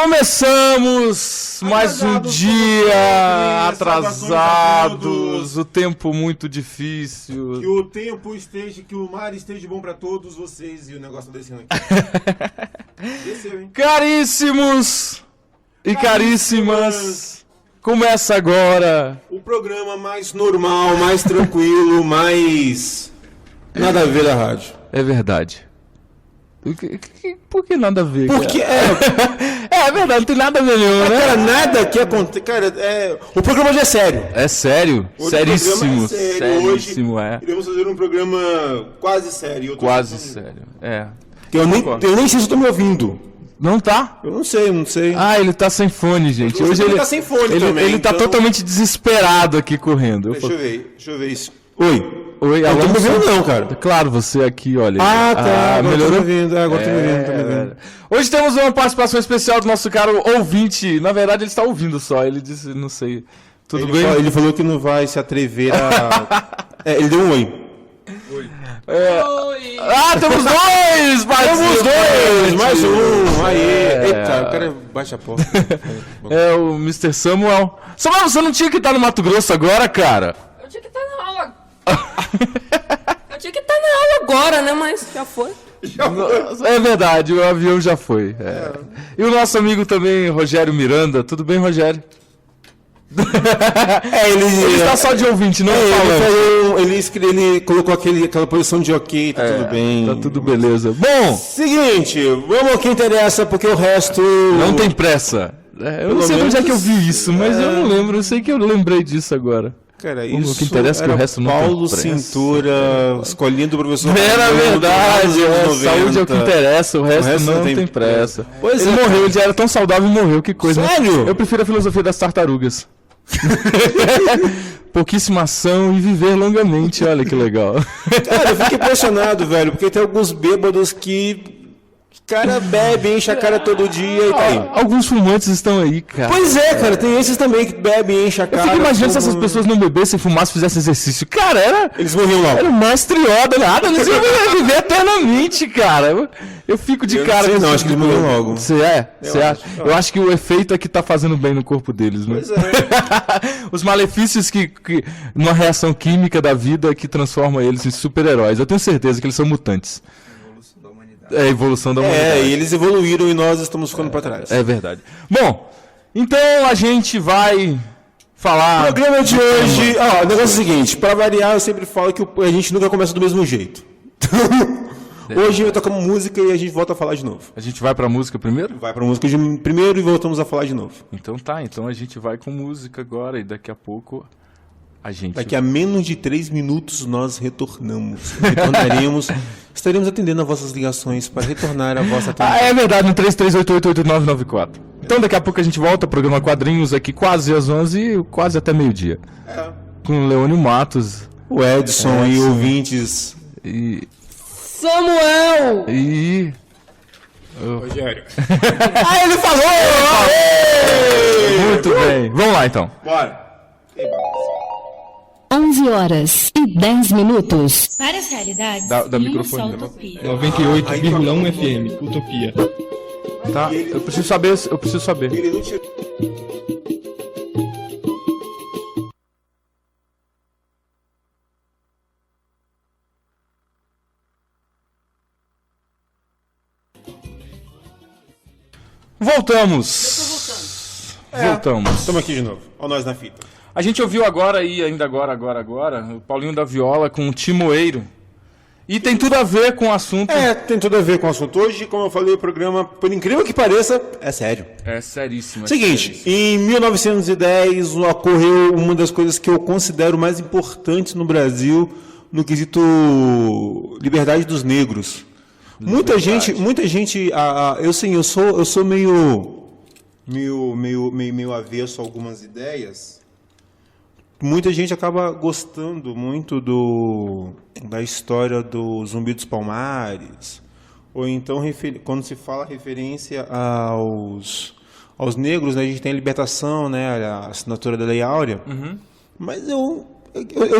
Começamos mais um dia atrasados, o tempo muito difícil. Que o tempo esteja, que o mar esteja bom pra todos vocês. E o negócio tá descendo aqui. Desceu, hein? Caríssimos e caríssimas, começa agora o programa mais normal, mais tranquilo, mais nada a ver da rádio. É verdade. Por que nada a ver? Porque é verdade, não tem nada a ver nenhum, né? Cara, nada que acontece. Cara, o programa hoje é sério. É sério? Hoje Seríssimo. O programa é sério. Seríssimo, hoje iremos fazer um programa quase sério. Quase sério, é. Eu nem sei se eu tô me ouvindo. Não tá? Eu não sei. Ah, ele tá sem fone, gente. Hoje ele tá sem fone também. Ele tá totalmente desesperado aqui correndo. Deixa eu ver isso. Oi, não tô me ouvindo não, cara. Claro, você aqui, olha. Tá. Agora melhorou? tô me ouvindo. Agora tô me ouvindo. Hoje temos uma participação especial do nosso caro ouvinte. Na verdade, ele está ouvindo só. Ele disse, não sei. Tudo bem? Ele falou que não vai se atrever a... ele deu um oi. Oi. Temos dois! Temos dois! Mais um! Aê! Eita, o cara baixa a porta. É o Mr. Samuel. Samuel, você não tinha que estar no Mato Grosso agora, cara? Eu tinha que estar na aula. Eu tinha que estar na aula agora, né? Mas já foi. É verdade, o avião já foi. E o nosso amigo também, Rogério Miranda. Tudo bem, Rogério? Ele está só de ouvinte, não falando. Ele colocou aquela posição de ok, tá tudo bem. Tá tudo beleza. Bom, seguinte, vamos ao que interessa, porque o resto... Não tem pressa. Eu não sei onde é que eu vi isso, mas eu não lembro. Eu sei que eu lembrei disso agora. Cara, isso o que interessa é que o resto não Paulo tem pressa. Cintura, escolhendo o professor... Era verdade, saúde é o que interessa, o resto não tem pressa. Pois ele morreu, ele já era tão saudável e morreu, que coisa. Sério? Né? Eu prefiro a filosofia das tartarugas. Pouquíssima ação e viver longamente, olha que legal. Cara, eu fico impressionado, velho, porque tem alguns bêbados que... cara bebe, enche a cara todo dia e tá aí. Alguns fumantes estão aí, cara. Pois é, cara, tem esses também que bebem, enche a cara. Eu fico imaginando se essas pessoas não bebessem, fumassem, fizessem exercício. Cara, eles morriam logo. Era o mestre Yoda, nada, eles iam viver eternamente, cara. Eu fico de cara. Não, acho que eles morriam logo. Você acha? Eu acho que o efeito é que tá fazendo bem no corpo deles, né? Pois é. Os malefícios que numa reação química da vida que transforma eles em super-heróis. Eu tenho certeza que eles são mutantes. É a evolução da humanidade. E eles evoluíram e nós estamos ficando para trás. É verdade. Bom, então a gente vai falar... O programa de hoje... o negócio é o seguinte, para variar, eu sempre falo que a gente nunca começa do mesmo jeito. Hoje vai tocar música e a gente volta a falar de novo. A gente vai pra música primeiro? Vai pra música primeiro e voltamos a falar de novo. Então tá, então a gente vai com música agora e daqui a pouco... Daqui a menos de 3 minutos nós retornamos. Estaremos atendendo as vossas ligações para retornar a vossa atenção. É verdade, no 33888994. Então daqui a pouco a gente volta, programa Quadrinhos aqui quase às 11 e quase até meio-dia. Com o Leônio Matos. O Edson e ouvintes. E... Samuel! E... Rogério. Ele falou! Muito bem. Vamos lá então. Bora. 11 horas e 10 minutos. Várias realidades da e microfone. uma só utopia. 98,1 FM, Utopia. Tá, eu preciso saber. Ele não tinha... Voltamos. Estamos aqui de novo. Olha nós na fita. A gente ouviu agora, o Paulinho da Viola com o Timoeiro. E tem tudo a ver com o assunto. Tem tudo a ver com o assunto. Hoje, como eu falei, o programa, por incrível que pareça, é sério. É seríssimo. Seguinte, em 1910 ocorreu uma das coisas que eu considero mais importantes no Brasil no quesito liberdade dos negros. Muita gente, eu sou meio avesso a algumas ideias. Muita gente acaba gostando muito da história do Zumbi dos Palmares, ou então quando se fala referência aos negros, né, a gente tem a libertação, né, a assinatura da Lei Áurea, mas eu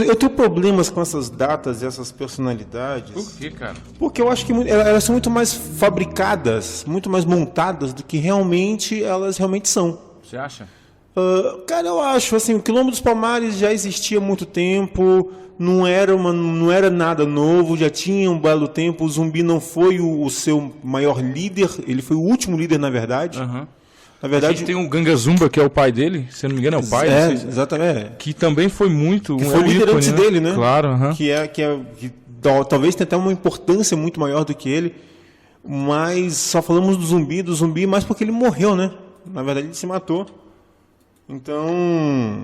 Eu tenho problemas com essas datas e essas personalidades. Por quê, cara? Porque eu acho que elas são muito mais fabricadas, muito mais montadas do que elas realmente são. Você acha? Cara, eu acho, assim, o Quilombo dos Palmares já existia há muito tempo, não era nada novo, já tinha um belo tempo, o Zumbi não foi o seu maior líder, ele foi o último líder, na verdade. Aham. Na A verdade, gente tem o Ganga Zumba, que é o pai dele, se eu não me engano é o pai, não sei se- exatamente. que também foi muito... Que foi um o líder ícone, antes dele, né? Claro, aham. Que talvez tenha até uma importância muito maior do que ele, mas só falamos do Zumbi mais porque ele morreu, né? Na verdade, ele se matou. Então,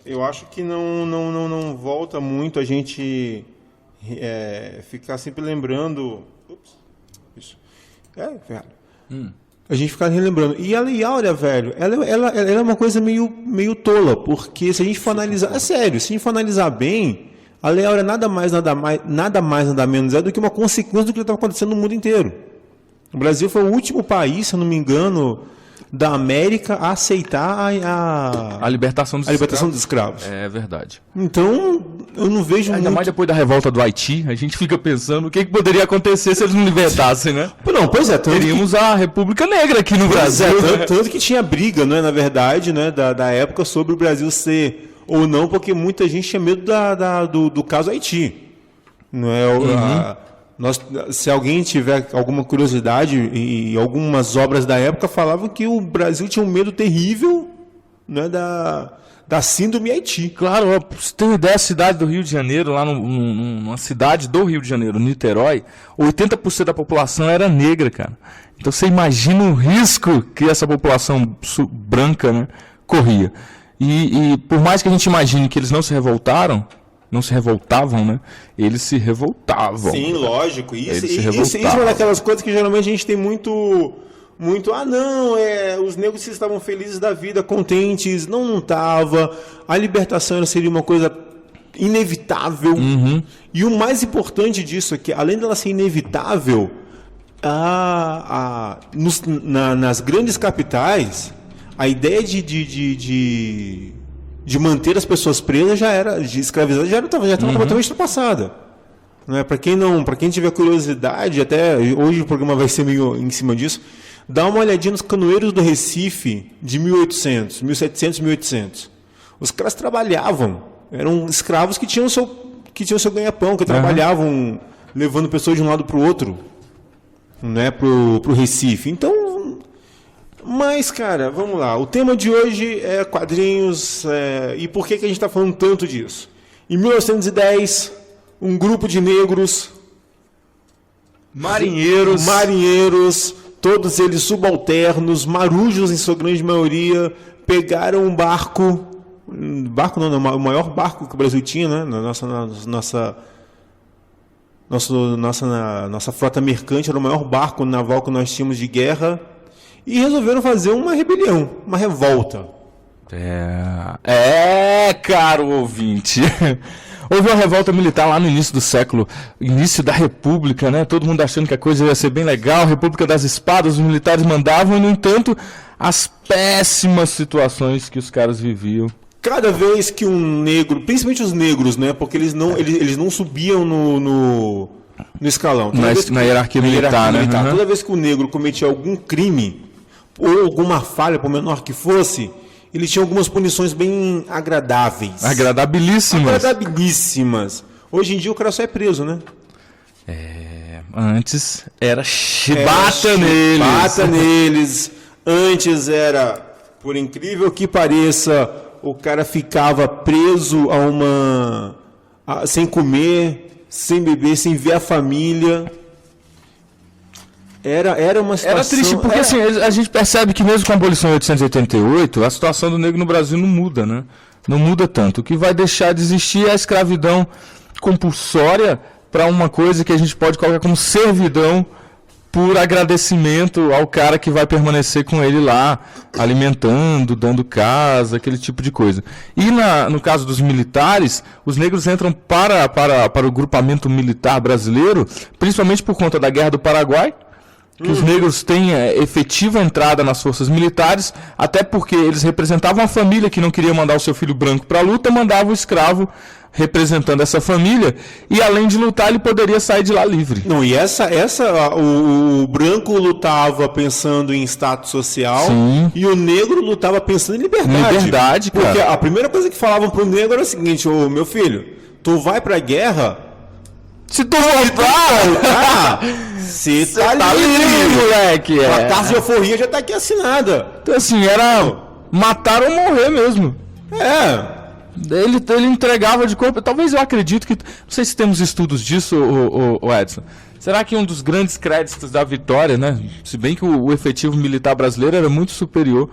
eu acho que não volta muito a gente ficar sempre lembrando... Ups, isso. Velho. A gente ficar relembrando. E a Lei Áurea, velho, ela é uma coisa meio tola, porque se a gente for analisar... É sério, se a gente for analisar bem, a Lei Áurea nada mais, nada menos é do que uma consequência do que estava acontecendo no mundo inteiro. O Brasil foi o último país, se eu não me engano, da América a aceitar A libertação dos dos escravos. É verdade. Então, eu não vejo Ainda muito... mais depois da revolta do Haiti, a gente fica pensando o que poderia acontecer se eles não libertassem, né? Não, pois é, Teríamos a República Negra aqui no Pois Brasil. tanto que tinha briga, né, na verdade, né, da época sobre o Brasil ser ou não, porque muita gente tinha medo do caso Haiti. Não é, se alguém tiver alguma curiosidade, e algumas obras da época falavam que o Brasil tinha um medo terrível, né, da síndrome Haiti. Claro, ó, pra você ter uma ideia, a cidade do Rio de Janeiro, lá numa cidade do Rio de Janeiro, Niterói, 80% da população era negra, cara. Então você imagina o risco que essa população branca, né, corria. E por mais que a gente imagine que eles não se revoltavam, né, eles se revoltavam. Sim, lógico. Isso é revoltavam. uma daquelas coisas que geralmente a gente tem muito, os negros estavam felizes da vida, contentes. Não estava. A libertação seria uma coisa inevitável. E o mais importante disso é que, além dela ser inevitável, nas grandes capitais, a ideia de manter as pessoas presas de escravizadas já estava completamente ultrapassada. Né? Para quem tiver curiosidade, até hoje o programa vai ser meio em cima disso, dá uma olhadinha nos canoeiros do Recife de 1800, 1700, 1800. Os caras trabalhavam, eram escravos que tinham seu ganha-pão, que trabalhavam levando pessoas de um lado para o outro, né, pro Recife. Então, mas, cara, vamos lá. O tema de hoje é quadrinhos. E por que a gente está falando tanto disso? Em 1910, um grupo de negros, marinheiros, todos eles subalternos, marujos em sua grande maioria, pegaram um barco não, o maior barco que o Brasil tinha, né, na nossa frota mercante, era o maior barco naval que nós tínhamos de guerra, e resolveram fazer uma rebelião, uma revolta. Caro ouvinte. Houve uma revolta militar lá no início do século, início da República, né? Todo mundo achando que a coisa ia ser bem legal, República das Espadas, os militares mandavam, e, no entanto, as péssimas situações que os caras viviam. Cada vez que um negro, principalmente os negros, né? Porque eles não subiam no escalão. Na hierarquia militar, né? Uhum. Toda vez que o negro cometia algum crime, ou alguma falha, por menor que fosse, ele tinha algumas punições bem agradáveis. Agradabilíssimas. Hoje em dia o cara só é preso, né? Antes era chibata neles. Antes era, por incrível que pareça, o cara ficava preso sem comer, sem beber, sem ver a família. Era uma situação... Era triste, porque assim, a gente percebe que mesmo com a abolição de 1888, a situação do negro no Brasil não muda, né? Não muda tanto. O que vai deixar de existir é a escravidão compulsória para uma coisa que a gente pode colocar como servidão por agradecimento ao cara que vai permanecer com ele lá, alimentando, dando casa, aquele tipo de coisa. E no caso dos militares, os negros entram para o grupamento militar brasileiro, principalmente por conta da Guerra do Paraguai, que os negros têm efetiva entrada nas forças militares, até porque eles representavam a família que não queria mandar o seu filho branco para a luta, mandava o escravo representando essa família, e além de lutar, ele poderia sair de lá livre. Não, e o branco lutava pensando em status social. Sim. E o negro lutava pensando em liberdade. Liberdade, cara. Porque a primeira coisa que falavam pro negro era o seguinte: ô meu filho, tu vai pra guerra, Se tu voltar, você tá livre, moleque. A carta de alforria já tá aqui assinada. Então, assim, era matar ou morrer mesmo. Ele entregava de corpo. Talvez eu acredito que. Não sei se temos estudos disso, o Edson. Será que um dos grandes créditos da vitória, né? Se bem que o efetivo militar brasileiro era muito superior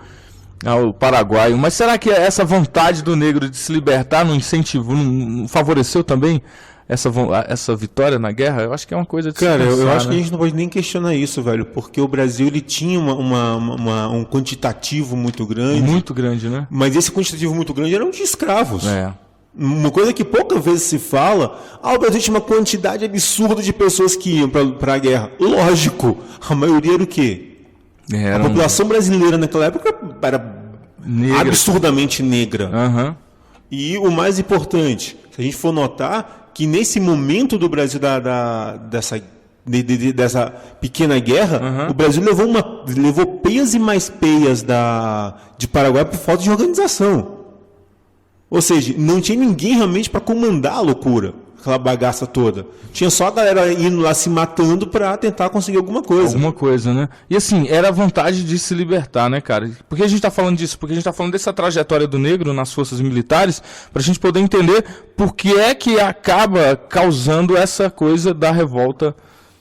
ao paraguaio, mas será que essa vontade do negro de se libertar não incentivou, não favoreceu também essa vitória na guerra? Eu acho que é uma coisa de Cara, se pensar, eu acho né? que a gente não pode nem questionar isso, velho, porque o Brasil ele tinha um quantitativo muito grande. Muito grande, né? Mas esse quantitativo muito grande era um de escravos. É. Uma coisa que poucas vezes se fala, o Brasil tinha uma quantidade absurda de pessoas que iam para a guerra. Lógico, a maioria era o quê? A população brasileira naquela época era negra. Absurdamente negra. Uhum. E o mais importante, se a gente for notar que nesse momento do Brasil dessa pequena guerra, o Brasil levou peias e mais peias de Paraguai por falta de organização. Ou seja, não tinha ninguém realmente para comandar a loucura, aquela bagaça toda. Tinha só a galera indo lá se matando para tentar conseguir alguma coisa. Alguma coisa, né? E assim, era a vontade de se libertar, né, cara? Por que a gente tá falando disso? Porque a gente tá falando dessa trajetória do negro nas forças militares, pra gente poder entender por que é que acaba causando essa coisa da revolta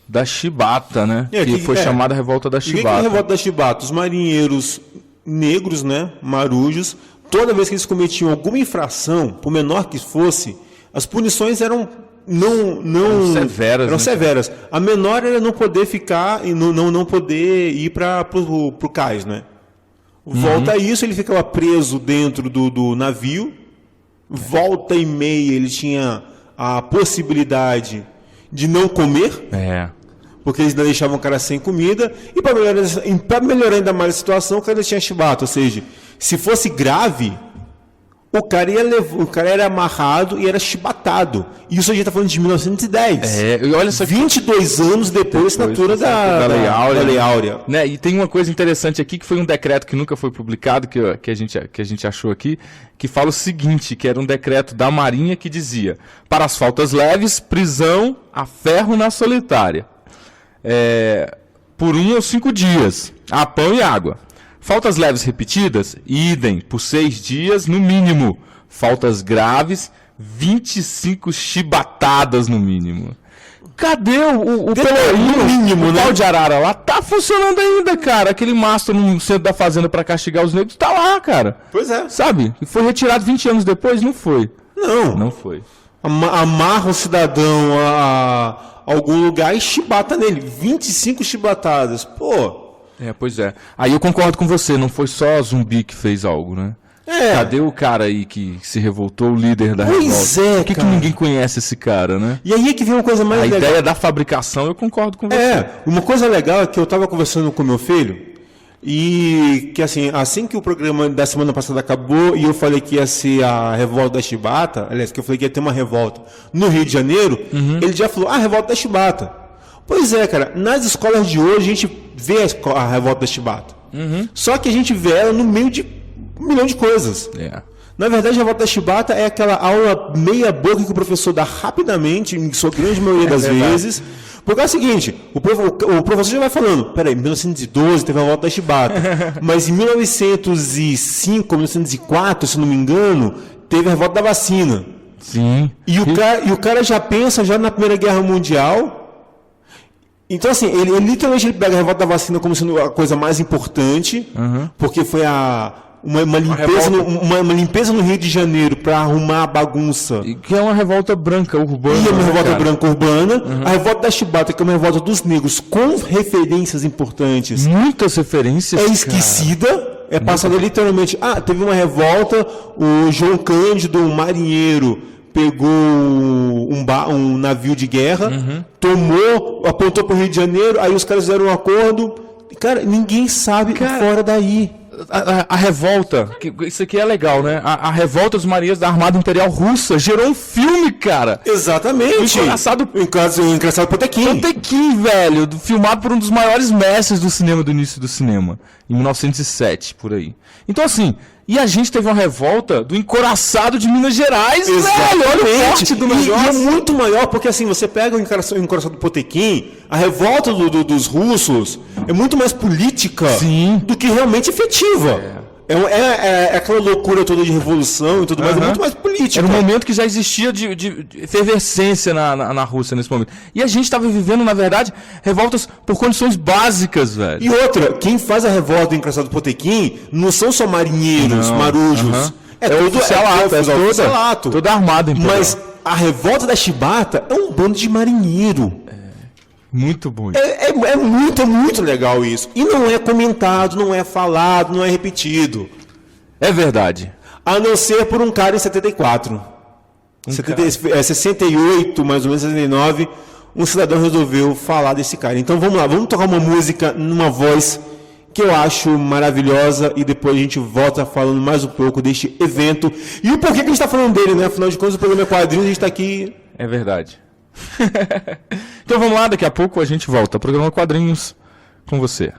da Chibata, né? Que foi chamada Revolta da Chibata. E o que é a Revolta da Chibata? Os marinheiros negros, né, marujos, toda vez que eles cometiam alguma infração, por menor que fosse, as punições eram severas. Eram severas. A menor era não poder ficar e não poder ir para o cais, né? Volta a isso, ele ficava preso dentro do navio. Volta e meia ele tinha a possibilidade de não comer. Porque eles ainda deixavam o cara sem comida. E para melhorar ainda mais a situação, o cara tinha chibata. Ou seja, se fosse grave, o cara era amarrado e era chibatado. Isso a gente está falando de 1910. E olha só 22 anos depois da assinatura da Lei Áurea. Né? E tem uma coisa interessante aqui, que foi um decreto que nunca foi publicado, que a gente achou aqui, que fala o seguinte, que era um decreto da Marinha que dizia: para as faltas leves, prisão a ferro na solitária. Por 1 ou 5 dias, a pão e água. Faltas leves repetidas, idem, por 6 dias no mínimo. Faltas graves, 25 chibatadas no mínimo. Cadê o Pelourinho, mínimo, o né? pau de arara lá? Tá funcionando ainda, cara. Aquele mastro no centro da fazenda pra castigar os negros, tá lá, cara. Pois é. Sabe? E foi retirado 20 anos depois? Não foi. Não foi. Amarra o cidadão a algum lugar e chibata nele. 25 chibatadas. Pô. Pois é. Aí eu concordo com você, não foi só Zumbi que fez algo, né? Cadê o cara aí que se revoltou, o líder da revolta? Pois é, Por que ninguém conhece esse cara, né? E aí é que vem uma coisa mais legal. A ideia da fabricação, eu concordo com você. Uma coisa legal é que eu estava conversando com meu filho e que assim que o programa da semana passada acabou e eu falei que ia ser a Revolta da Chibata, aliás, que eu falei que ia ter uma revolta no Rio de Janeiro, ele já falou, Revolta da Chibata. Pois é, cara, nas escolas de hoje a gente vê a Revolta da Chibata. Só que a gente vê ela no meio de 1 milhão de coisas. Na verdade, a Revolta da Chibata é aquela aula meia boca que o professor dá rapidamente, em sua grande maioria das vezes. Porque é o seguinte, o professor já vai falando, peraí, em 1912 teve a Revolta da Chibata, mas em 1905, 1904, se não me engano, teve a Revolta da Vacina. Sim. E o cara já pensa já na Primeira Guerra Mundial. Então, assim, ele literalmente pega a Revolta da Vacina como sendo a coisa mais importante, porque foi uma limpeza no Rio de Janeiro para arrumar a bagunça. E que é uma revolta branca, urbana. E é uma revolta branca urbana. A Revolta da Chibata, que é uma revolta dos negros com referências importantes. Muitas referências, esquecida. Passada literalmente. Teve uma revolta, o João Cândido, um marinheiro, pegou um navio de guerra, apontou para o Rio de Janeiro, aí os caras fizeram um acordo. Cara, ninguém sabe fora daí. A revolta, isso aqui é legal, né? A revolta dos marinheiros da Armada Imperial Russa gerou um filme, cara. Exatamente. O engraçado Potemkin. Potemkin, velho, filmado por um dos maiores mestres do cinema, do início do cinema, em 1907, por aí. Então, assim, e a gente teve uma revolta do encouraçado de Minas Gerais, velho, olha o forte do negócio. E é muito maior, porque assim, você pega o encoraçado do Potemkin, a revolta dos russos é muito mais política do que realmente efetiva. É aquela loucura toda de revolução e tudo mais, é muito mais política. Era um momento que já existia de efervescência na Rússia nesse momento. E a gente estava vivendo, na verdade, revoltas por condições básicas, velho. E outra, quem faz a revolta do encoraçado do Potemkin não são só marinheiros, marujos. É todo oficialato. Toda armada imperial. Mas a revolta da Chibata é um bando de marinheiro. Muito bom. É muito legal isso. E não é comentado, não é falado, não é repetido. É verdade. A não ser por um cara em 74. 68, mais ou menos 69, um cidadão resolveu falar desse cara. Então vamos lá, vamos tocar uma música numa voz que eu acho maravilhosa e depois a gente volta falando mais um pouco deste evento. E o porquê que a gente está falando dele, né? Afinal de contas, o programa é quadrinhos, a gente está aqui... É verdade. Então vamos lá, daqui a pouco a gente volta. Programa Quadrinhos com você.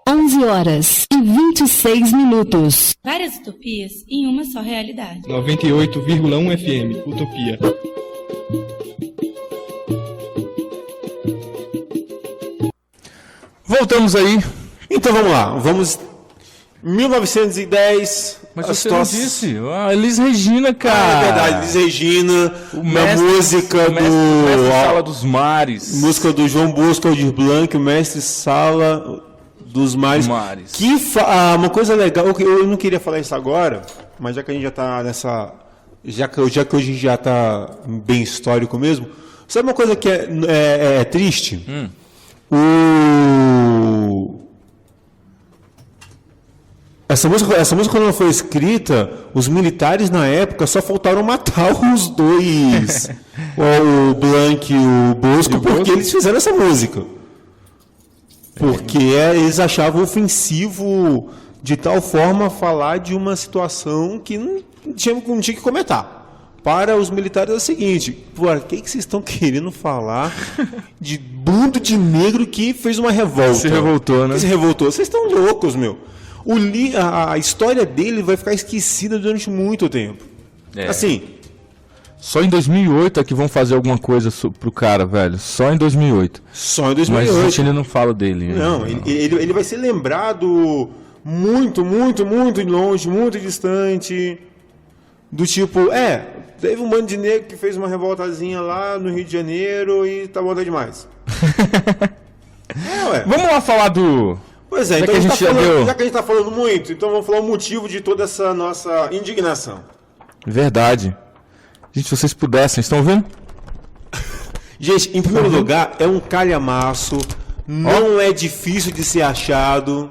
11 horas e 26 minutos. Várias utopias em uma só realidade. 98,1 FM, Utopia. Voltamos aí. Então vamos lá, vamos... 1910... Mas você não disse, a Elis Regina, cara. É verdade, Elis Regina, música o mestre Sala dos Mares. Música do João Bosco Aldir Blanc, o mestre Sala dos Mares. Que uma coisa legal, eu não queria falar isso agora, mas já que a gente já está nessa... Já que hoje a gente já está bem histórico mesmo, sabe uma coisa que é triste? Essa música, quando ela foi escrita, os militares na época só faltaram matar os dois, o Blanc e o Bosco, porque eles fizeram essa música. Porque eles achavam ofensivo de tal forma falar de uma situação que não tinha que comentar. Para os militares é o seguinte: por que vocês estão querendo falar de bando de negro que fez uma revolta? Se revoltou, né? Que se revoltou. Vocês estão loucos, meu. A história dele vai ficar esquecida durante muito tempo. Assim. Só em 2008 é que vão fazer alguma coisa pro cara, velho. Só em 2008. Só em 2008. Mas a gente ainda não fala dele. Não, ele vai ser lembrado muito, muito, muito longe, muito distante. Do tipo, teve um bando de negro que fez uma revoltazinha lá no Rio de Janeiro e tá bom demais. Vamos lá falar do... Pois é, então já que a gente está falando muito, então vamos falar o motivo de toda essa nossa indignação. Verdade. Gente, se vocês pudessem, estão ouvindo? Gente, em primeiro lugar, é um calhamaço, não é difícil de ser achado.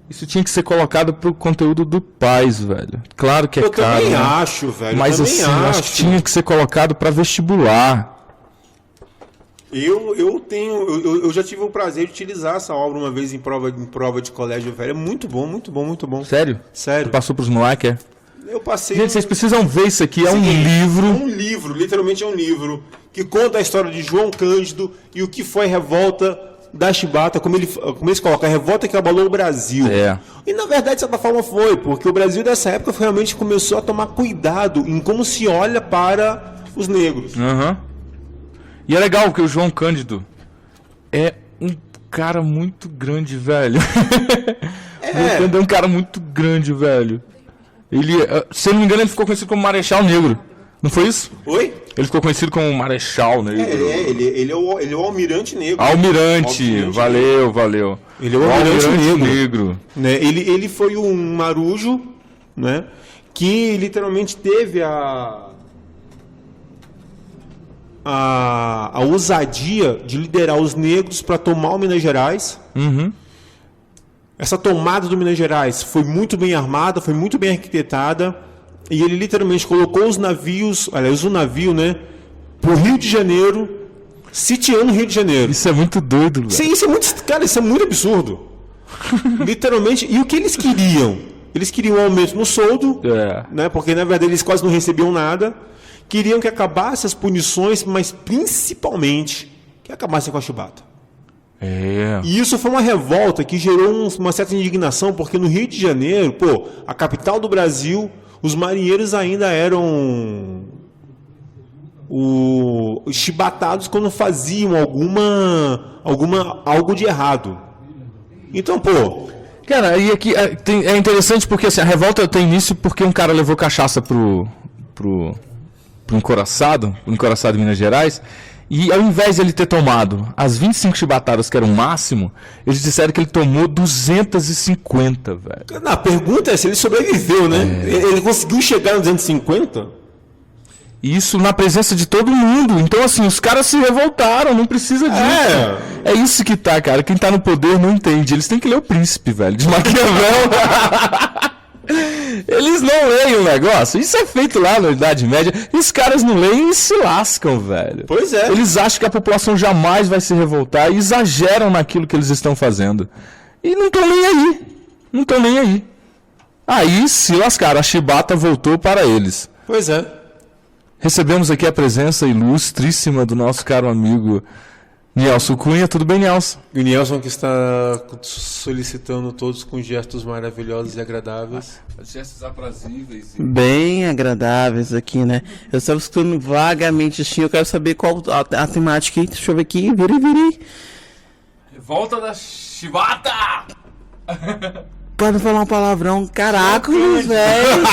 Isso tinha que ser colocado pro conteúdo do Paz, velho. Claro que é caro. Eu também acho, velho. Mas assim, acho que tinha que ser colocado para vestibular. Eu já tive o prazer de utilizar essa obra uma vez em prova de colégio, velho. É muito bom, muito bom, muito bom. Sério? Sério. Você passou pros moleques, é? Eu passei... Gente, vocês precisam ver isso aqui, é um livro. É um livro, literalmente é um livro, que conta a história de João Cândido e o que foi a revolta da Chibata, como eles colocam, a revolta que abalou o Brasil. E na verdade, de certa forma foi, porque o Brasil dessa época realmente começou a tomar cuidado em como se olha para os negros. E é legal que o João Cândido é um cara muito grande, velho. É um cara muito grande, velho. Ele, se eu não me engano, ele ficou conhecido como Marechal Negro. Não foi isso? Oi? Ele ficou conhecido como Marechal Negro. Ele é o Almirante Negro. Almirante. Valeu. Ele é o Almirante Negro. Né? Ele foi um marujo, né, que literalmente teve a ousadia de liderar os negros para tomar o Minas Gerais. Essa tomada do Minas Gerais foi muito bem armada, foi muito bem arquitetada. e ele literalmente colocou os navios, aliás, o navio, né, pro Rio de Janeiro, sitiando o Rio de Janeiro. Isso é muito doido, velho. Isso é muito, cara, isso é muito absurdo. Literalmente, e o que eles queriam? Eles queriam um aumento no soldo, né, porque na verdade eles quase não recebiam nada. Queriam que acabasse as punições, mas principalmente que acabasse com a chibata. E isso foi uma revolta que gerou uma certa indignação, porque no Rio de Janeiro, pô, a capital do Brasil, os marinheiros ainda eram chibatados quando faziam algo de errado. Então, pô... Cara, e aqui é interessante porque assim, a revolta tem início porque um cara levou cachaça pro encoraçado em Minas Gerais, e ao invés de ele ter tomado as 25 chibatadas que era o máximo, eles disseram que ele tomou 250, velho. A pergunta é se ele sobreviveu, né? Ele conseguiu chegar nos 250? Isso na presença de todo mundo. Então, assim, os caras se revoltaram, não precisa disso. É isso que tá, cara. Quem tá no poder não entende. Eles têm que ler O Príncipe, velho, de Maquiavel. Eles não leem o negócio. Isso é feito lá na Idade Média. E os caras não leem e se lascam, velho. Pois é. Eles acham que a população jamais vai se revoltar e exageram naquilo que eles estão fazendo. E não estão nem aí. Não estão nem aí. Aí se lascaram. A chibata voltou para eles. Pois é. Recebemos aqui a presença ilustríssima do nosso caro amigo Nielson Cunha. Tudo bem, Nielson? E o Nielson que está solicitando todos com gestos maravilhosos e agradáveis. Gestos aprazíveis. Bem agradáveis aqui, né? Eu estava escutando vagamente assim, eu quero saber qual a temática aí. Deixa eu ver aqui, virei. Revolta da chibata! Pode falar um palavrão, caraca, velho.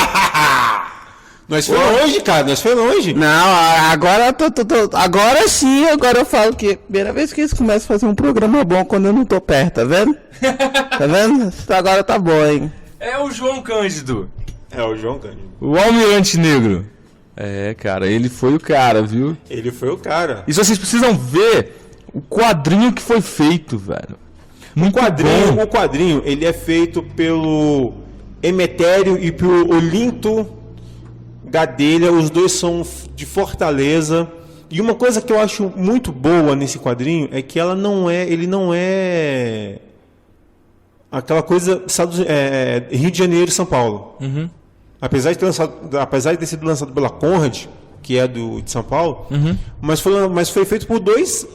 Nós foi longe, cara, nós foi longe. Não, agora agora sim, agora eu falo que primeira vez que eles começam a fazer um programa bom quando eu não tô perto, tá vendo? Tá vendo? Agora tá bom, hein? É o João Cândido. É o João Cândido. O Almirante Negro. Cara, ele foi o cara, viu? Ele foi o cara. E vocês precisam ver o quadrinho que foi feito, velho. O quadrinho, ele é feito pelo Emetério e pelo Olinto Gadelha, os dois são de Fortaleza. E uma coisa que eu acho muito boa nesse quadrinho é que ele não é aquela coisa Rio de Janeiro e São Paulo. Uhum. Apesar de ter sido lançado pela Conrad, que é de São Paulo, mas foi feito por dois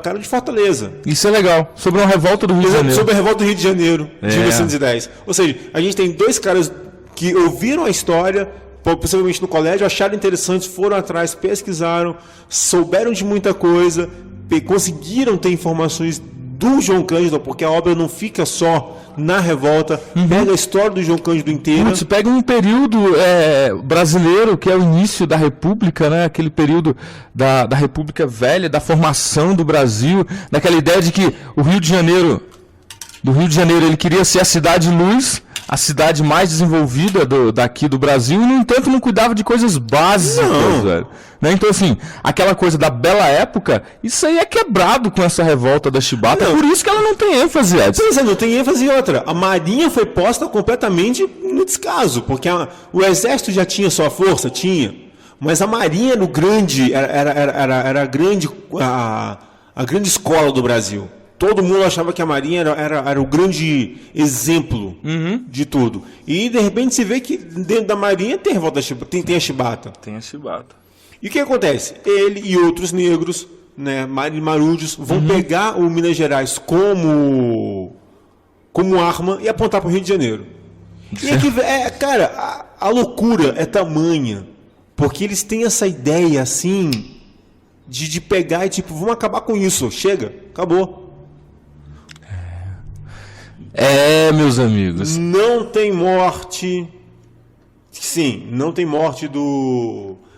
caras de Fortaleza. Isso é legal. Sobre uma revolta do Rio de Janeiro. Sobre a revolta do Rio de Janeiro, de 1910. Ou seja, a gente tem dois caras que ouviram a história, possivelmente no colégio, acharam interessantes, foram atrás, pesquisaram, souberam de muita coisa, conseguiram ter informações do João Cândido, porque a obra não fica só na revolta, pega a história do João Cândido inteira. Você pega um período brasileiro, que é o início da República, né? Aquele período da República Velha, da formação do Brasil, daquela ideia de que o Rio de Janeiro ele queria ser a cidade-luz, a cidade mais desenvolvida daqui do Brasil, e, no entanto, não cuidava de coisas básicas, velho. Né? Então, assim, aquela coisa da bela época, isso aí é quebrado com essa revolta da chibata, por isso que ela não tem ênfase, Edson. Pois é, não tem ênfase e outra. A Marinha foi posta completamente no descaso, porque o Exército já tinha sua força, mas a Marinha era era a grande escola do Brasil. Todo mundo achava que a Marinha era o grande exemplo de tudo. E, de repente, se vê que dentro da Marinha tem a revolta tem a chibata. Tem a chibata. E o que acontece? Ele e outros negros, né, marujos, vão pegar o Minas Gerais como arma e apontar para o Rio de Janeiro. E aqui, cara, a loucura é tamanha, porque eles têm essa ideia, assim, de pegar e, tipo, vamos acabar com isso. Chega, acabou. Meus amigos. Não tem morte. Sim, não tem morte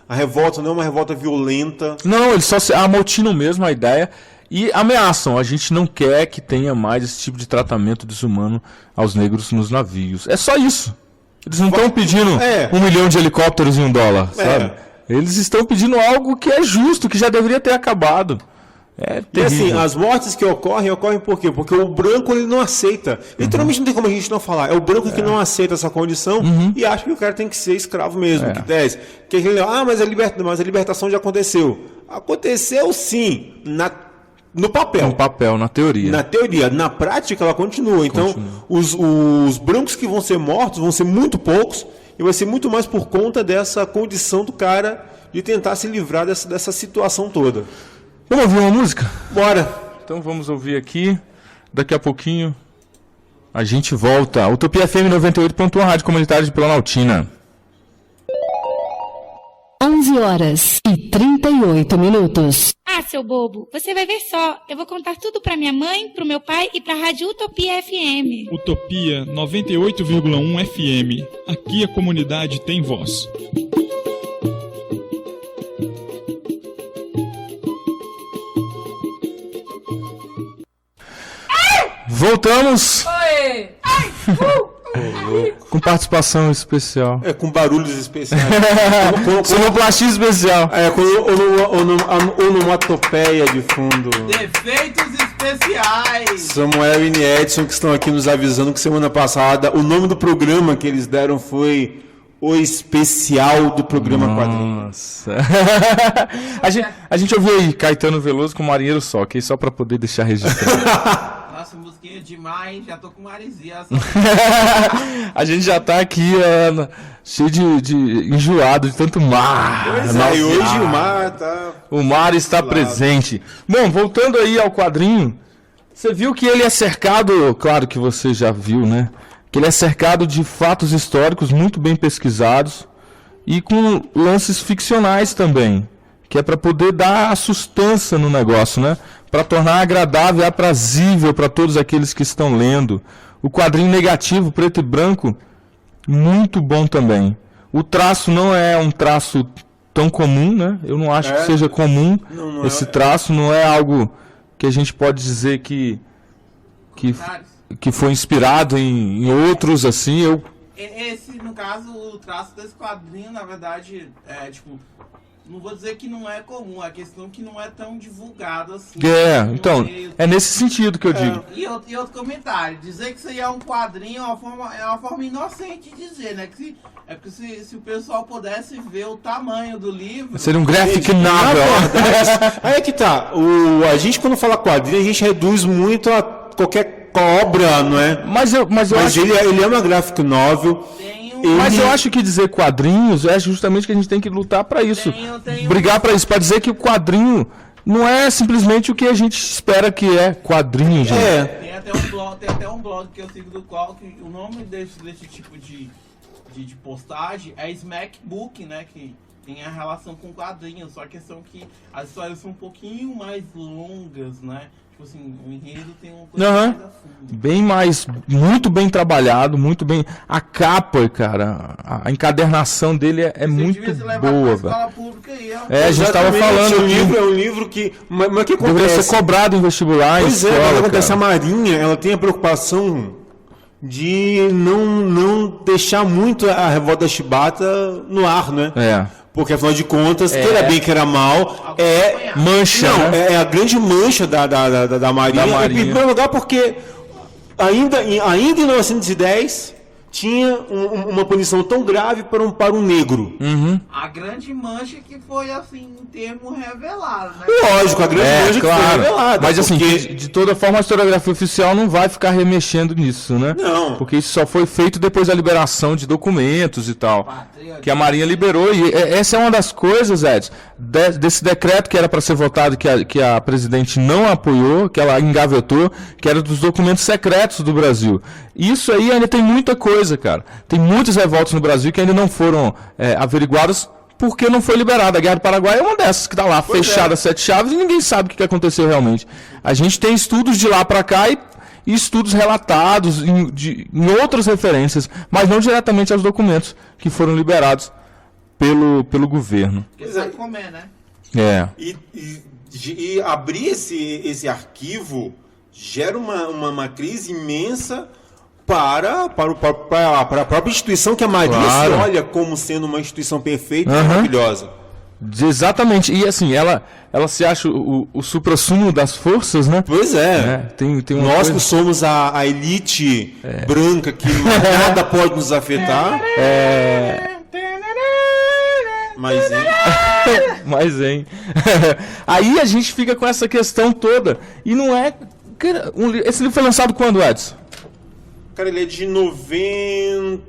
A revolta não é uma revolta violenta. Não, eles só se amotinam mesmo a ideia e ameaçam. A gente não quer que tenha mais esse tipo de tratamento desumano aos negros nos navios. É só isso. Eles não estão pedindo 1 milhão de helicópteros e $1, sabe? Eles estão pedindo algo que é justo, que já deveria ter acabado. É E assim, terrível. as mortes que ocorrem por quê? Porque o branco ele não aceita. Literalmente não tem como a gente não falar. É o branco que não aceita essa condição e acha que o cara tem que ser escravo mesmo. Que desce. Que ele, mas a libertação já aconteceu. Aconteceu sim, no papel. No papel, na teoria. Na teoria. Na prática ela continua. Então, os brancos que vão ser mortos vão ser muito poucos e vai ser muito mais por conta dessa condição do cara de tentar se livrar dessa situação toda. Vamos ouvir uma música? Bora! Então vamos ouvir aqui. Daqui a pouquinho a gente volta. Utopia FM 98.1, Rádio Comunitária de Planaltina. 11h38. Ah, seu bobo, você vai ver só. Eu vou contar tudo pra minha mãe, pro meu pai e pra Rádio Utopia FM. Utopia 98,1 FM. Aqui a comunidade tem voz. Voltamos Oi! com participação especial. Com barulhos especiais. Sonoplastia especial. Com onomatopeia de fundo. Efeitos especiais. Samuel e Edson que estão aqui nos avisando que semana passada o nome do programa que eles deram foi O Especial do Programa Quadrinho. Nossa. a gente ouviu aí Caetano Veloso com Marinheiro Só, que só pra poder deixar registrado. Nossa, musiquinha demais, já tô com maresia. A gente já tá aqui, cheio de enjoado de tanto mar. E hoje o mar tá... O mar está presente. Bom, voltando aí ao quadrinho, você viu que ele é cercado, claro que você já viu, né? Que ele é cercado de fatos históricos muito bem pesquisados e com lances ficcionais também, que é para poder dar a sustância no negócio, né? Para tornar agradável e aprazível para todos aqueles que estão lendo. O quadrinho negativo, preto e branco, muito bom também. O traço não é um traço tão comum, né? Eu não acho que seja comum esse traço, não é algo que a gente pode dizer que foi inspirado em outros, assim. Esse, no caso, o traço desse quadrinho, na verdade, não vou dizer que não é comum, a questão é que não é tão divulgado assim. Então, é nesse sentido que eu digo. E outro comentário, dizer que isso aí é um quadrinho é uma forma inocente de dizer, né? Porque se o pessoal pudesse ver o tamanho do livro... Seria um graphic novel. Aí é que tá, a gente quando fala quadrinho, a gente reduz muito a qualquer obra, não é? Mas ele é uma graphic novel. Mas eu acho que dizer quadrinhos é justamente que a gente tem que lutar para isso. Brigar para isso, para dizer que o quadrinho não é simplesmente o que a gente espera que é quadrinho, gente. Tem até um blog que eu sigo do qual que o nome desse tipo de postagem é Smackbook, né? Que tem a relação com quadrinhos, só a questão que as histórias são um pouquinho mais longas, né? Assim, o enredo tem uma coisa mais a fundo. Muito bem trabalhado, muito bem. A capa, cara, a encadernação dele é muito boa, velho. A gente estava falando. É um livro que. Mas o que acontece? Deveria ser cobrado em vestibular. Pois em escola, mas acontece, cara. a Marinha, ela tem a preocupação de não deixar muito a revolta da Chibata no ar, né? Porque, afinal de contas, queira bem, queira mal, é mancha. Não, é a grande mancha da Marinha. Em primeiro lugar, porque ainda em 1910 tinha uma punição tão grave para um negro. A grande mancha que foi, assim, em termo revelado, né? Lógico, a grande mancha que foi revelada. Mas, assim, de toda forma, a historiografia oficial não vai ficar remexendo nisso, né? Não. Porque isso só foi feito depois da liberação de documentos e tal. Que a Marinha liberou. E essa é uma das coisas, Edson, desse decreto que era para ser votado, que a presidente não apoiou, que ela engavetou, que era dos documentos secretos do Brasil. Isso aí ainda tem muita coisa, cara. Tem muitas revoltas no Brasil que ainda não foram averiguadas porque não foi liberada. A Guerra do Paraguai é uma dessas que está lá, fechada, 7 chaves, e ninguém sabe o que aconteceu realmente. A gente tem estudos de lá para cá e estudos relatados em outras referências, mas não diretamente aos documentos que foram liberados pelo governo. Porque vai comer, né? E abrir esse arquivo gera uma crise imensa para a própria instituição, que a Marinha se olha como sendo uma instituição perfeita e maravilhosa. Exatamente. E assim, ela se acha o suprassumo das forças, né? Pois é. É, tem uma Nós coisa... que somos a elite branca que nada pode nos afetar. Mas, hein? Mas, hein? Aí a gente fica com essa questão toda. E não é... Cara, esse livro foi lançado quando, Edson? Cara, ele é de 90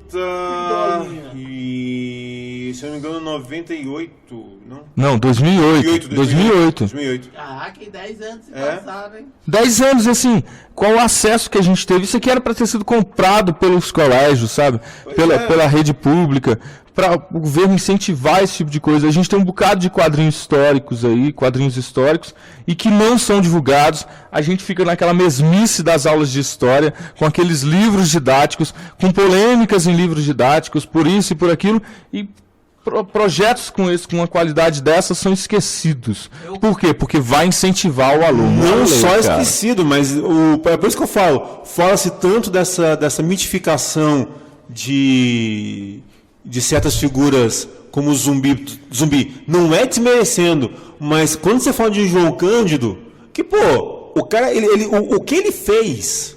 e... se eu não me engano, 98, não? Não, 2008. 2008. Caraca, 10 anos se É? passaram, hein? 10 anos, assim, qual o acesso que a gente teve? Isso aqui era para ter sido comprado pelos colégios, sabe? Pela rede pública, para o governo incentivar esse tipo de coisa. A gente tem um bocado de quadrinhos históricos, e que não são divulgados. A gente fica naquela mesmice das aulas de história, com aqueles livros didáticos, com polêmicas em livros didáticos, por isso e por aquilo, e projetos com uma qualidade dessa são esquecidos. Por quê? Porque vai incentivar o aluno. Não Olha, só cara. esquecido, mas é por isso que eu falo. Fala-se tanto dessa mitificação de certas figuras como o zumbi. Não é desmerecendo, mas quando você fala de João Cândido, que, pô, o cara, o que ele fez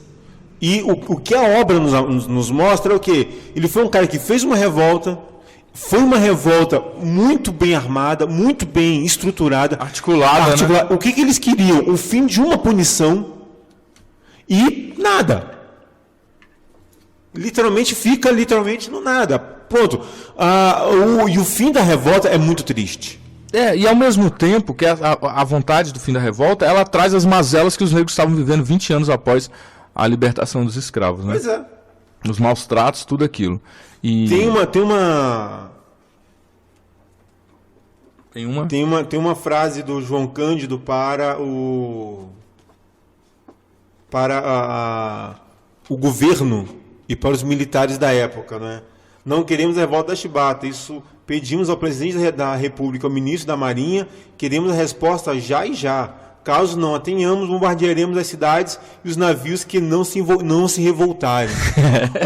e o que a obra nos mostra é o quê? Ele foi um cara que fez uma revolta. Foi uma revolta muito bem armada, muito bem estruturada. Articulada, né? O que eles queriam? O fim de uma punição e nada. Fica no nada. Pronto. E o fim da revolta é muito triste. E ao mesmo tempo que a vontade do fim da revolta, ela traz as mazelas que os negros estavam vivendo 20 anos após a libertação dos escravos, né? Pois é. Os maus tratos, tudo aquilo. E... Tem uma frase do João Cândido para o governo e para os militares da época, né? Não queremos a revolta da chibata. Isso pedimos ao presidente da República, ao ministro da Marinha, queremos a resposta já e já. Caso não a tenhamos, bombardearemos as cidades e os navios que não se revoltarem.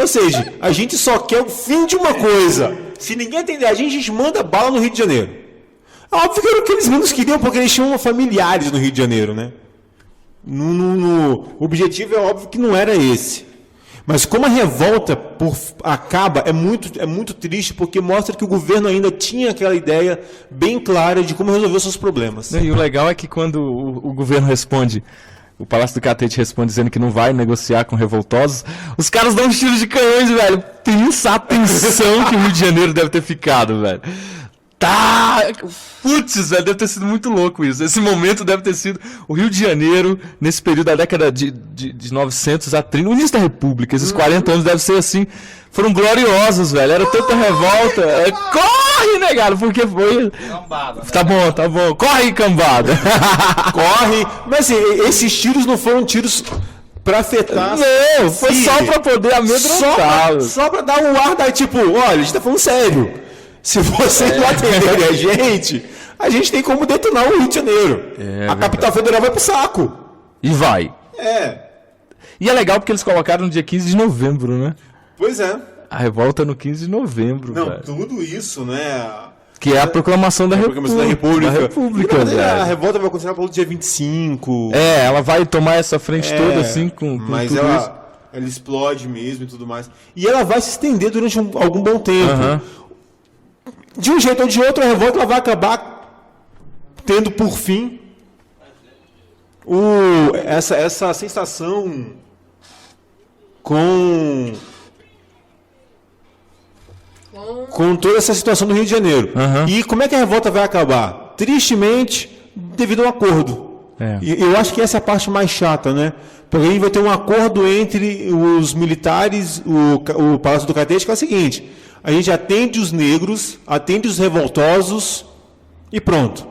Ou seja, a gente só quer o fim de uma coisa. Se ninguém entender a gente manda bala no Rio de Janeiro. Óbvio que era o que eles menos queriam, porque eles tinham familiares no Rio de Janeiro, né? O objetivo é óbvio que não era esse. Mas como a revolta acaba, é muito triste, porque mostra que o governo ainda tinha aquela ideia bem clara de como resolver os seus problemas. E o legal é que quando o governo responde, o Palácio do Catete responde dizendo que não vai negociar com revoltosos, os caras dão uns tiros de canhões, velho. Pensa a tensão que o Rio de Janeiro deve ter ficado, velho. Putz, velho, deve ter sido muito louco isso. Esse momento deve ter sido o Rio de Janeiro, nesse período da década de 900 a 30, o início da República, esses 40 anos deve ser assim, foram gloriosos, velho. Era tanta revolta. Corre, né, cara? Porque foi... Cambada, né? Tá bom. Corre, cambada. Corre. Mas assim, esses tiros não foram tiros pra afetar... Não, foi só pra poder amedrontá-los. Só pra dar um ar da tipo, olha, a gente tá falando sério. Se vocês não atenderem a gente tem como detonar o Rio de Janeiro. A capital federal vai pro saco. E vai. E é legal porque eles colocaram no dia 15 de novembro, né? Pois é. A revolta no 15 de novembro, Não, velho. tudo isso, né? Que é a proclamação da República. velho. A revolta vai acontecer pelo dia 25. Ela vai tomar essa frente toda assim com mas tudo isso. Ela explode mesmo e tudo mais. E ela vai se estender durante algum bom tempo. De um jeito ou de outro, a revolta ela vai acabar tendo por fim essa sensação com toda essa situação do Rio de Janeiro. E como é que a revolta vai acabar? Tristemente, devido a um acordo. E eu acho que essa é a parte mais chata, né? Porque a gente vai ter um acordo entre os militares, o Palácio do Catete, que é o seguinte: a gente atende os negros, atende os revoltosos e pronto.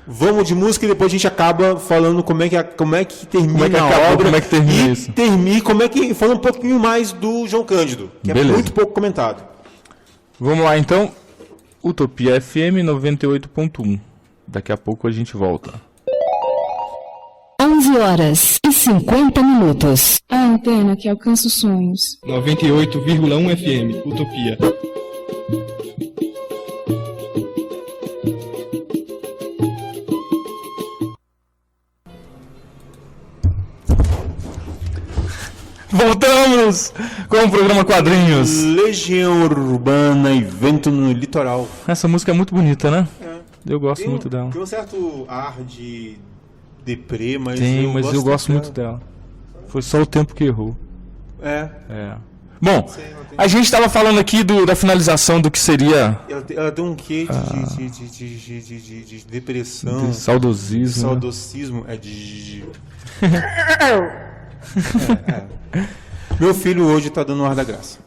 Vamos de música e depois a gente acaba falando como é que termina a obra. Como é que termina isso? Fala um pouquinho mais do João Cândido, que Beleza. É muito pouco comentado. Vamos lá então. Utopia FM 98.1. Daqui a pouco a gente volta. 11h50. A antena que alcança os sonhos. 98,1 FM, Utopia. Voltamos com o programa Quadrinhos. Legião Urbana e Vento no Litoral. Essa música é muito bonita, né? Eu gosto Tem muito dela. Tem um certo ar de deprê, mas Mas eu gosto muito dela. Foi só o tempo que errou. É. Bom, a gente estava falando aqui da finalização do que seria Ela tem um quê de depressão, de saudosismo. né? saudocismo. Meu filho hoje tá dando o ar da graça.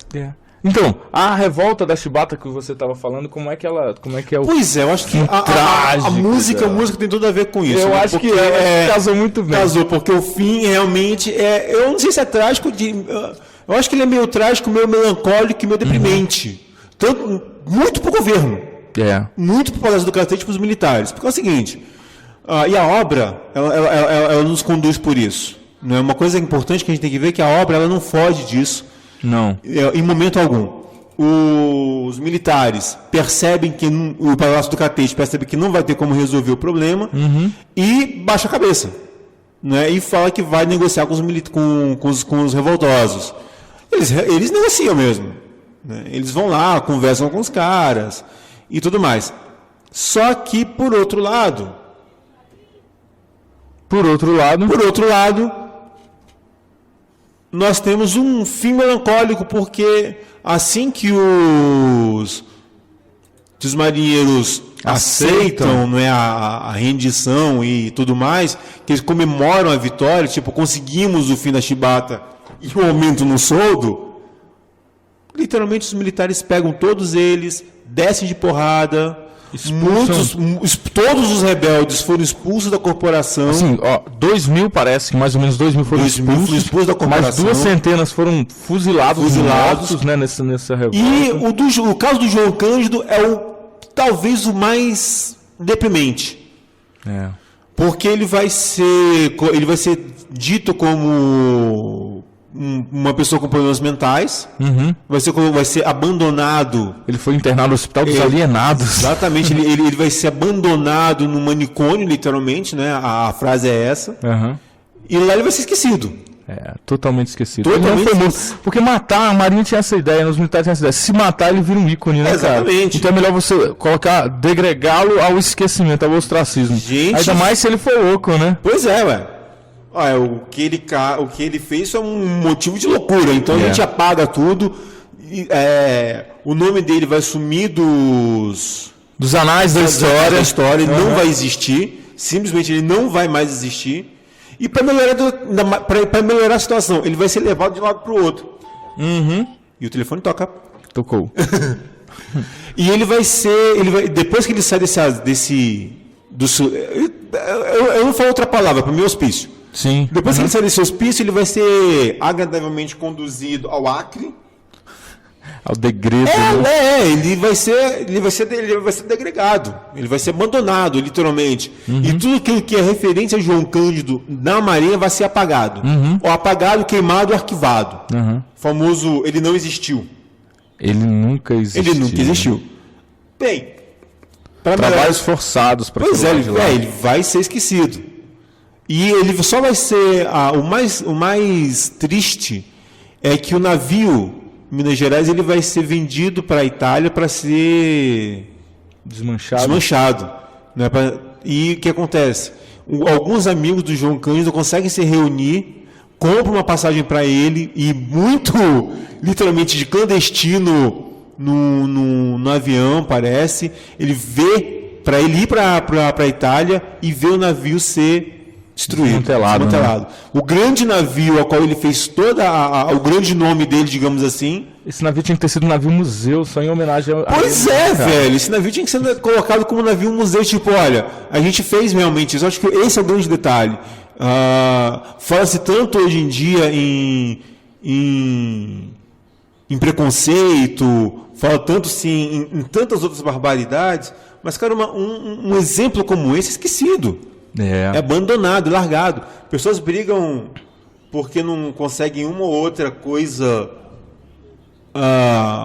Então, a revolta da Chibata que você estava falando, como é que é o... Pois é, eu acho que a trágico música dela. tem tudo a ver com isso. Eu né? acho que Porque casou muito bem. Casou, porque o fim realmente é... Eu não sei se é trágico eu acho que ele é meio trágico, meio melancólico e meio deprimente. Tanto, muito pro governo. Muito pro Palácio do Catete e pros militares. Porque é o seguinte, e a obra, ela nos conduz por isso. Não é uma coisa importante que a gente tem que ver, que a obra ela não foge disso. Não. Em momento algum. Os militares percebem que o Palácio do Catete percebe que não vai ter como resolver o problema e baixa a cabeça, né? E fala que vai negociar com os revoltosos. Eles negociam mesmo, né? Eles vão lá, conversam com os caras e tudo mais. Só que por outro lado, nós temos um fim melancólico, porque assim que os marinheiros aceitam, não é, a rendição e tudo mais, que eles comemoram a vitória, tipo, conseguimos o fim da chibata e o aumento no soldo, literalmente os militares pegam todos eles, descem de porrada, todos os rebeldes foram expulsos da corporação. Assim, 2.000 parece, mais ou menos 2.000 foram expulsos da corporação. Mais 2 centenas foram fuzilados. Mortos, né, nessa revolta. E o caso do João Cândido é talvez o mais deprimente. Porque ele vai ser dito como uma pessoa com problemas mentais, vai ser abandonado. Ele foi internado no Hospital dos Alienados. Exatamente, ele vai ser abandonado no manicômio, literalmente, né? A frase é essa. E lá ele vai ser esquecido. Totalmente esquecido. Totalmente Ele não foi porque matar, a Marinha tinha essa ideia, os militares tinham essa ideia. Se matar, ele vira um ícone, né, exatamente. Cara? Então é melhor você degregá-lo ao esquecimento, ao ostracismo. Ainda mais se ele for louco, né? Pois é, ué. O que ele fez é um motivo de loucura. Então a gente apaga tudo. O nome dele vai sumir dos anais da história. Ele não vai existir. Simplesmente ele não vai mais existir. E para melhorar a situação, ele vai ser levado de um lado para o outro. E o telefone Tocou. E ele vai ser. Depois que ele sai eu não falo outra palavra, para o meu hospício. Sim. Depois que ele sai desse hospício, ele vai ser agradavelmente conduzido ao Acre. Ao degredo. Ele vai ser degregado. Ele vai ser abandonado, literalmente. E tudo que é referente a João Cândido na Marinha vai ser apagado. Ou apagado, queimado, arquivado. Famoso, ele não existiu. Ele nunca existiu. Bem, trabalhos forçados para ele vai ser esquecido. E ele só vai ser o mais triste é que o navio Minas Gerais ele vai ser vendido para a Itália para ser desmanchado, né? E o que acontece? Alguns amigos do João Cândido conseguem se reunir, compram uma passagem para ele e muito literalmente de clandestino no avião, parece, ele ir para a Itália e ver o navio ser destruído, desmantelado. Né? O grande navio ao qual ele fez o grande nome dele, digamos assim. Esse navio tinha que ter sido um navio museu, só em homenagem a Pois ele, velho. Esse navio tinha que ser colocado como navio museu, tipo, olha, a gente fez realmente isso. Eu acho que esse é o grande detalhe. Fala-se tanto hoje em dia em preconceito, fala tanto sim em tantas outras barbaridades, mas, cara, um exemplo como esse é esquecido. É abandonado, largado. Pessoas brigam porque não conseguem uma ou outra coisa,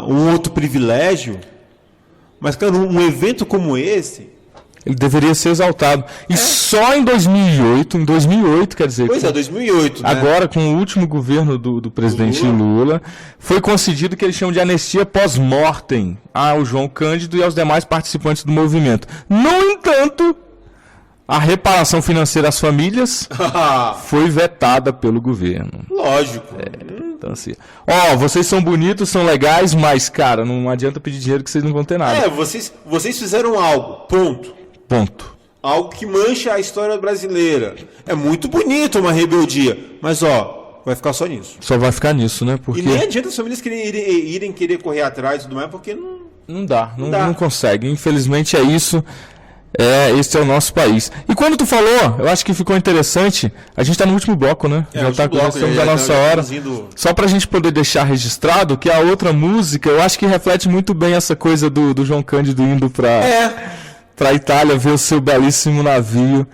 um outro privilégio. Mas, cara, um evento como esse Ele deveria ser exaltado. E só em 2008, quer dizer... Pois é, 2008, né? Agora, com o último governo do presidente Lula, foi concedido o que eles chamam de anistia pós-mortem ao João Cândido e aos demais participantes do movimento. No entanto, a reparação financeira às famílias foi vetada pelo governo. Lógico. Então, assim, vocês são bonitos, são legais, mas, cara, não adianta pedir dinheiro que vocês não vão ter nada. Vocês fizeram algo, ponto. Algo que mancha a história brasileira. É muito bonito uma rebeldia, mas, vai ficar só nisso. Só vai ficar nisso, né? Porque... E nem adianta as famílias irem querer correr atrás e tudo mais, porque não dá. Não consegue. Infelizmente é isso. Esse é o nosso país. E quando tu falou, eu acho que ficou interessante. A gente está no último bloco, né? Estamos a nossa hora. Só para a gente poder deixar registrado que a outra música, eu acho que reflete muito bem essa coisa do João Cândido indo para a Itália ver o seu belíssimo navio.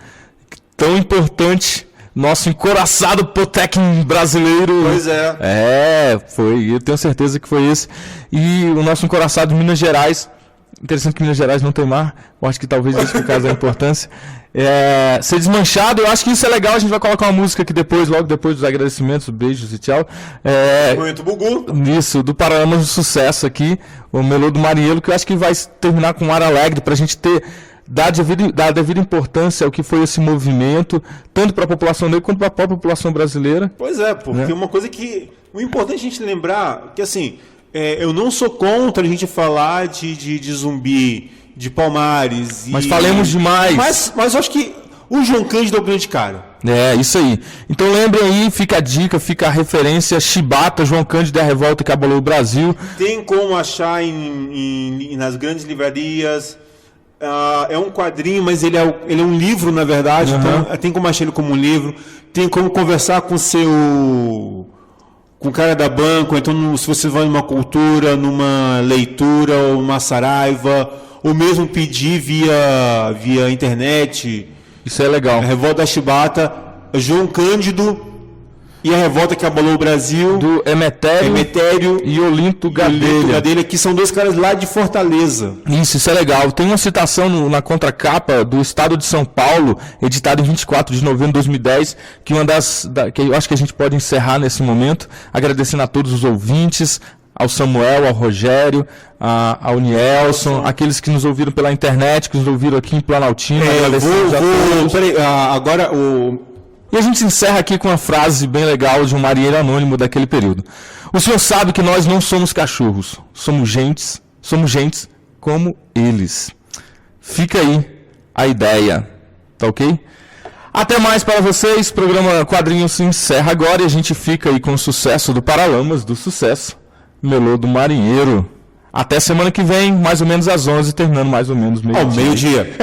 Tão importante. Nosso encoraçado Potemkin brasileiro. Pois é. Foi. Eu tenho certeza que foi esse. E o nosso encoraçado Minas Gerais. Interessante que Minas Gerais não tem mar. Eu acho que talvez isso por causa da importância. Ser desmanchado, eu acho que isso é legal. A gente vai colocar uma música aqui depois, logo depois dos agradecimentos, beijos e tchau. Momento Bugu. Isso, do Paralamas do Sucesso aqui, o Melô do Marinheiro, que eu acho que vai terminar com um ar alegre, pra gente dar a devida importância ao que foi esse movimento, tanto para a população negra quanto para a própria população brasileira. Pois é, porque uma coisa que... O importante é a gente lembrar que, assim... eu não sou contra a gente falar de Zumbi, de Palmares. Mas falemos demais. Mas eu acho que o João Cândido é o grande cara. Isso aí. Então lembrem aí, fica a dica, fica a referência, Chibata, João Cândido e a Revolta que abalou o Brasil. Tem como achar nas grandes livrarias. É um quadrinho, mas ele é um livro, na verdade. Então tem como achar ele como um livro. Tem como conversar com o cara da banca, então se você vai numa cultura, numa leitura, ou uma saraiva, ou mesmo pedir via internet. Isso é legal. A Revolta da Chibata, João Cândido e a Revolta que abalou o Brasil. Do Emetério e Olinto Gadelha. Que são dois caras lá de Fortaleza. Isso é legal. Tem uma citação na contracapa do Estado de São Paulo, editado em 24 de novembro de 2010, que que eu acho que a gente pode encerrar nesse momento, agradecendo a todos os ouvintes, ao Samuel, ao Rogério, ao Nielson, aqueles que nos ouviram pela internet, que nos ouviram aqui em Planaltina. E a gente encerra aqui com uma frase bem legal de um marinheiro anônimo daquele período. O senhor sabe que nós não somos cachorros, somos gentes como eles. Fica aí a ideia, tá ok? Até mais para vocês, o programa Quadrinhos se encerra agora e a gente fica aí com o sucesso do Paralamas do Sucesso, Melô do Marinheiro. Até semana que vem, mais ou menos às 11, terminando mais ou menos meio-dia.